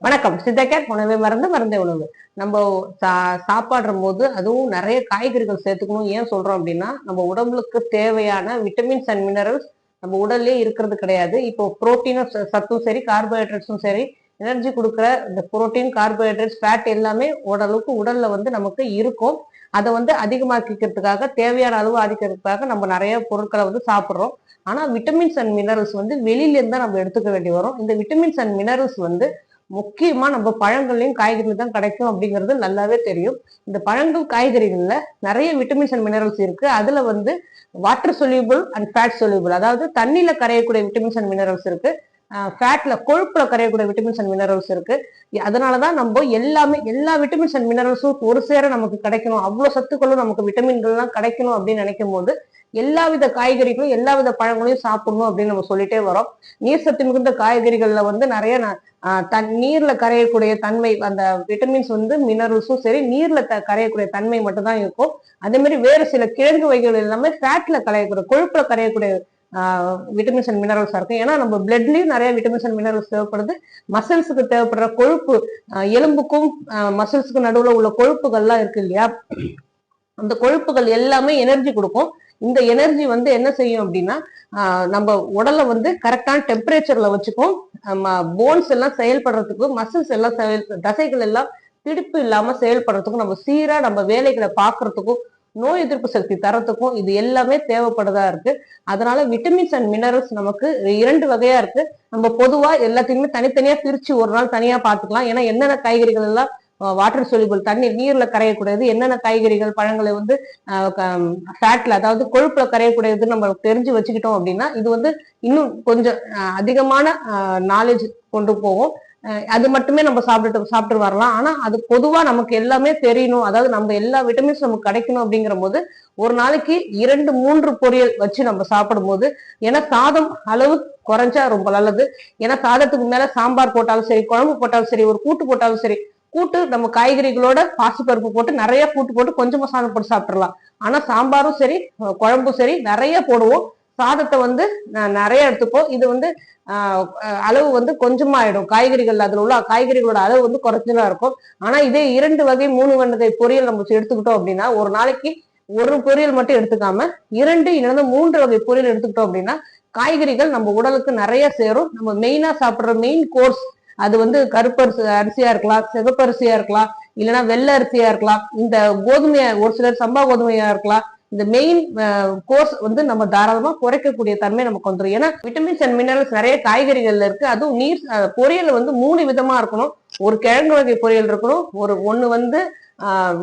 வணக்கம். சித்தகேட் உணவே மருந்து மருந்தே உணவு. நம்ம சாப்பாடுற போது அதுவும் நிறைய காய்கறிகள் சேர்த்துக்கணும். ஏன் சொல்றோம் அப்படின்னா, நம்ம உடம்புக்கு தேவையான விட்டமின்ஸ் அண்ட் மினரல்ஸ் நம்ம உடல்லே இருக்கிறது கிடையாது. இப்போ புரோட்டீனும் சத்தும் சரி, கார்போஹைட்ரேட்ஸும் சரி, எனர்ஜி கொடுக்குற இந்த புரோட்டீன், கார்போஹைட்ரேட்ஸ், ஃபேட் எல்லாமே ஓரளவுக்கு உடல்ல நமக்கு இருக்கும். அதை அதிகமாக்கிக்கிறதுக்காக, தேவையான அளவு அதிகரிக்கிறதுக்காக நம்ம நிறைய பொருட்களை சாப்பிடுறோம். ஆனா விட்டமின்ஸ் அண்ட் மினரல்ஸ் வெளியில இருந்து தான் நம்ம எடுத்துக்க வேண்டி வரும். இந்த விட்டமின்ஸ் அண்ட் மினரல்ஸ் முக்கியமா நம்ம பழங்கள்லயும் காய்கறிகள் தான் கிடைக்கும் அப்படிங்கிறது நல்லாவே தெரியும். இந்த பழங்கள் காய்கறிகள்ல நிறைய விட்டமின்ஸ் அண்ட் மினரல்ஸ் இருக்கு. அதுல water soluble and fat soluble, அதாவது தண்ணியில கரையக்கூடிய விட்டமின்ஸ் அண்ட் மினரல்ஸ் இருக்கு. ஃபேட்ல கொழுப்புல கரையக்கூடிய விட்டமின்ஸ் அண்ட் மினரல்ஸ் இருக்கு. அதனாலதான் நம்ம எல்லா விட்டமின்ஸ் அண்ட் மினரல்ஸும் ஒரு சேர நமக்கு கிடைக்கணும், அவ்வளவு சத்துக்களும் நமக்கு விட்டமின்கள்லாம் கிடைக்கணும் அப்படின்னு நினைக்கும் போது எல்லாவித காய்கறிகளும் எல்லாவித பழங்களையும் சாப்பிடணும் அப்படின்னு நம்ம சொல்லிட்டே வரோம். நீர் சத்து மிகுந்த காய்கறிகள்ல நிறைய நீர்ல கரையக்கூடிய தன்மை, அந்த விட்டமின்ஸ் மினரல்ஸும் சரி நீர்ல கரையக்கூடிய தன்மை மட்டும்தான் இருக்கும். அதே மாதிரி வேறு சில கிழங்கு வகைகள் எல்லாமே ஃபேட்ல கரையக்கூடிய, கொழுப்புல கரையக்கூடிய விட்டமின்ஸ் அண்ட் மினரல்ஸ் இருக்கு. ஏன்னா நம்ம பிளட்லயும் நிறைய விட்டமின்ஸ் அண்ட் மினரல்ஸ் தேவைப்படுது. மசில்ஸுக்கு தேவைப்படுற கொழுப்பு, எலும்புக்கும் மசில்ஸுக்கும் நடுவுல உள்ள கொழுப்புகள்லாம் இருக்கு இல்லையா, அந்த கொழுப்புகள் எல்லாமே எனர்ஜி கொடுக்கும். இந்த எனர்ஜி என்ன செய்யும் அப்படின்னா, நம்ம உடலை கரெக்டான டெம்பரேச்சர்ல வச்சுக்கும். போன்ஸ் எல்லாம் செயல்படுறதுக்கும், மசில்ஸ் எல்லாம் தசைகள் எல்லாம் திடுப்பு இல்லாம செயல்படுறதுக்கும், நம்ம சீரா நம்ம வேலைகளை பாக்குறதுக்கும், நோய் எதிர்ப்பு சக்தி தரத்துக்கும் இது எல்லாமே தேவைப்படுதா இருக்கு. அதனால விட்டமின்ஸ் அண்ட் மினரல்ஸ் நமக்கு 2 வகையா இருக்கு. நம்ம பொதுவா எல்லாத்தையுமே தனித்தனியா பிரிச்சு ஒரு நாள் தனியா பாத்துக்கலாம். ஏன்னா என்னென்ன காய்கறிகள் எல்லாம் வாட்டர் சொல்யூபிள், தண்ணி நீர்ல கரையக்கூடியது, என்னென்ன காய்கறிகள் பழங்களை ஃபேட்ல, அதாவது கொழுப்புல கரையக்கூடியது நம்ம தெரிஞ்சு வச்சுக்கிட்டோம் அப்படின்னா இது இன்னும் கொஞ்சம் அதிகமான நாலேஜ் கொண்டு போகும். அது மட்டுமே நம்ம சாப்பிட்டு வரலாம். ஆனா அது பொதுவா நமக்கு எல்லாமே தெரியணும், அதாவது நம்ம எல்லா விட்டமின்ஸ் நமக்கு கிடைக்கணும் அப்படிங்கிற போது ஒரு நாளைக்கு 2-3 பொரியல் வச்சு நம்ம சாப்பிடும் போது, ஏன்னா சாதம் அளவு குறைஞ்சா ரொம்ப நல்லது. ஏன்னா சாதத்துக்கு மேல சாம்பார் போட்டாலும் சரி, குழம்பு போட்டாலும் சரி, ஒரு கூட்டு போட்டாலும் சரி, கூட்டு நம்ம காய்கறிகளோட பாசிப்பருப்பு போட்டு நிறைய கூட்டு போட்டு கொஞ்சமா சாதம் போட்டு சாப்பிடலாம். ஆனா சாம்பாரும் சரி, குழம்பும் சரி நிறைய போடுவோம். சாதத்தை நிறைய எடுத்துப்போம். இது அளவு கொஞ்சமா ஆயிடும். காய்கறிகள், அதுல உள்ள காய்கறிகளோட அளவு குறைச்சுதான் இருக்கும். ஆனா இதே 2 வகை 3 வகை பொரியல் நம்ம எடுத்துக்கிட்டோம் அப்படின்னா, ஒரு நாளைக்கு ஒரு பொரியல் மட்டும் எடுத்துக்காம 2 இல்லைன்னா 3 வகை பொரியல் எடுத்துக்கிட்டோம் அப்படின்னா காய்கறிகள் நம்ம உடலுக்கு நிறைய சேரும். நம்ம மெயினா சாப்பிடுற மெயின் கோர்ஸ் அது கருப்பரிசி அரிசியா இருக்கலாம், சிவப்பரிசியா இருக்கலாம், இல்லைன்னா வெள்ளை அரிசியா இருக்கலாம், இந்த கோதுமையா, ஒரு சிலர் சம்பா கோதுமையா இருக்கலாம். இந்த மெயின் கோர்ஸ் நம்ம தாராளமா குறைக்கக்கூடிய தன்மை நமக்கு வந்துடும். ஏன்னா விட்டமின்ஸ் அண்ட் மினரல்ஸ் நிறைய காய்கறிகள்ல இருக்கு. அதுவும் நீர் பொரியல் 3 விதமா இருக்கணும். ஒரு கிழங்கு வகை பொரியல் இருக்கணும், ஒண்ணு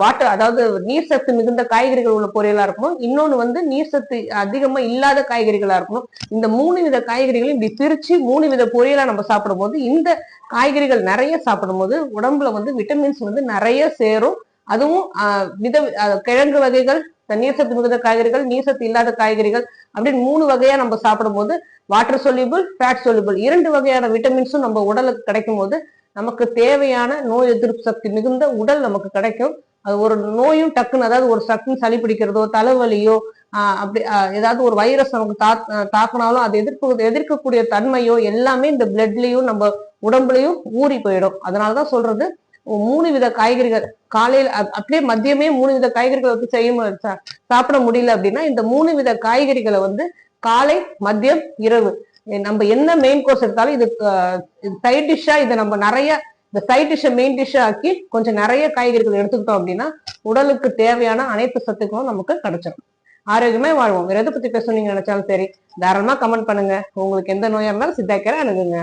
வாட்டர், அதாவது நீர் சத்து மிகுந்த காய்கறிகள் உள்ள பொரியலா இருக்கணும், இன்னொன்னு நீர் சத்து அதிகமா இல்லாத காய்கறிகளா இருக்கணும். இந்த 3 வித காய்கறிகளையும் இப்படி பிரிச்சு 3 வித பொரியலா நம்ம சாப்பிடும் போது, இந்த காய்கறிகள் நிறைய சாப்பிடும் போது உடம்புல விட்டமின்ஸ் நிறைய சேரும். அதுவும் கிழங்கு வகைகள், நீர் சத்து மிகுந்த காய்கறிகள், நீர் சத்து இல்லாத காய்கறிகள் அப்படின்னு 3 வகையா நம்ம சாப்பிடும் போது வாட்டர் சொல்யூபிள், ஃபேட் சொல்யூபிள் 2 வகையான விட்டமின்ஸும் நம்ம உடலுக்கு கிடைக்கும் போது நமக்கு தேவையான நோய் எதிர்ப்பு சக்தி மிகுந்த உடல் நமக்கு கிடைக்கும். அது ஒரு நோயும் டக்குன்னு, அதாவது ஒரு டக்குன்னு சளி பிடிக்கிறதோ, தலைவலியோ, அப்படி ஏதாவது ஒரு வைரஸ் நமக்கு தாக்குனாலும் அதை எதிர்க்கக்கூடிய தன்மையோ எல்லாமே இந்த பிளட்லயும் நம்ம உடம்புலயும் ஊறி போயிடும். அதனாலதான் சொல்றது, 3 வித காய்கறிகள் காலையில, அப்படியே மதியமே 3 வித காய்கறிகளை சாப்பிட முடியல அப்படின்னா இந்த 3 வித காய்கறிகளை காலை, மதியம், இரவு நம்ம என்ன மெயின் கோர்ஸ் எடுத்தாலும் இது சைட் டிஷ்ஷா, இதை நம்ம நிறைய இந்த சைட் டிஷ்ஷை மெயின் டிஷ்ஷா ஆக்கி கொஞ்சம் நிறைய காய்கறிகள் எடுத்துக்கிட்டோம் அப்படின்னா உடலுக்கு தேவையான அனைத்து சத்துக்களும் நமக்கு கிடைச்சிடும். ஆரோக்கியமா வாழ்வோம். வேற எதை பத்தி பேசணும் நீங்க நினைச்சாலும் சரி, தாராளமா கமெண்ட் பண்ணுங்க. உங்களுக்கு எந்த நோயா இருந்தாலும் சித்தா கேரை அணுகுங்க.